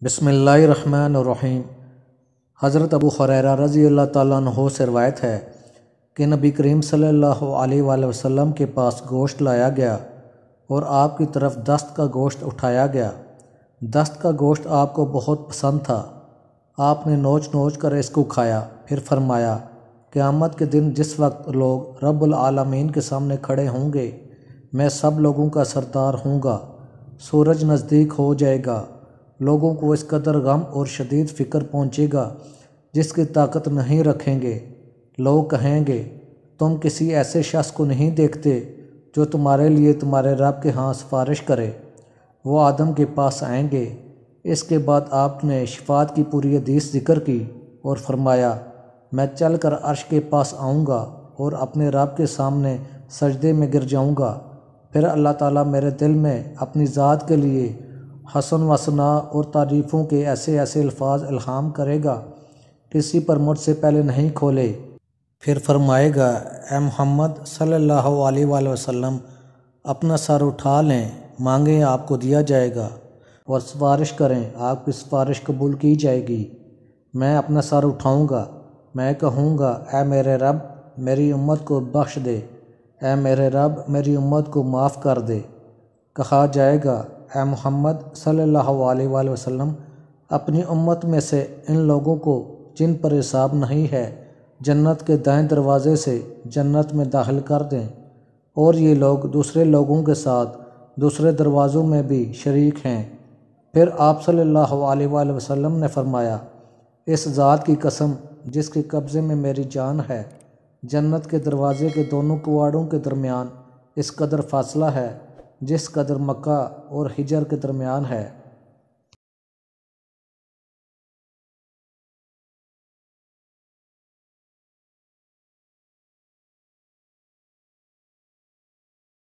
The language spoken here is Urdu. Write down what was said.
بسم اللہ الرحمن الرحیم۔ حضرت ابو ہریرہ رضی اللہ تعالیٰ عنہ سے روایت ہے کہ نبی کریم صلی اللہ علیہ وآلہ وسلم کے پاس گوشت لایا گیا اور آپ کی طرف دست کا گوشت اٹھایا گیا۔ دست کا گوشت آپ کو بہت پسند تھا۔ آپ نے نوچ نوچ کر اس کو کھایا، پھر فرمایا، قیامت کے دن جس وقت لوگ رب العالمین کے سامنے کھڑے ہوں گے، میں سب لوگوں کا سردار ہوں گا۔ سورج نزدیک ہو جائے گا، لوگوں کو اس قدر غم اور شدید فکر پہنچے گا جس کی طاقت نہیں رکھیں گے۔ لوگ کہیں گے، تم کسی ایسے شخص کو نہیں دیکھتے جو تمہارے لیے تمہارے رب کے ہاں سفارش کرے۔ وہ آدم کے پاس آئیں گے۔ اس کے بعد آپ نے شفاعت کی پوری حدیث ذکر کی اور فرمایا، میں چل کر عرش کے پاس آؤں گا اور اپنے رب کے سامنے سجدے میں گر جاؤں گا۔ پھر اللہ تعالیٰ میرے دل میں اپنی ذات کے لیے حسن و ثناء اور تعریفوں کے ایسے ایسے الفاظ الہام کرے گا کسی پر مجھ سے پہلے نہیں کھولے۔ پھر فرمائے گا، اے محمد صلی اللہ علیہ وآلہ وسلم، اپنا سر اٹھا لیں، مانگیں آپ کو دیا جائے گا، اور سفارش کریں آپ کی سفارش قبول کی جائے گی۔ میں اپنا سر اٹھاؤں گا، میں کہوں گا، اے میرے رب میری امت کو بخش دے، اے میرے رب میری امت کو معاف کر دے۔ کہا جائے گا، اے محمد صلی اللہ علیہ وآلہ وسلم، اپنی امت میں سے ان لوگوں کو جن پر حساب نہیں ہے جنت کے دائیں دروازے سے جنت میں داخل کر دیں، اور یہ لوگ دوسرے لوگوں کے ساتھ دوسرے دروازوں میں بھی شریک ہیں۔ پھر آپ صلی اللہ علیہ وآلہ وسلم نے فرمایا، اس ذات کی قسم جس کے قبضے میں میری جان ہے، جنت کے دروازے کے دونوں کواڑوں کے درمیان اس قدر فاصلہ ہے جس قدر مکہ اور حجر کے درمیان ہے۔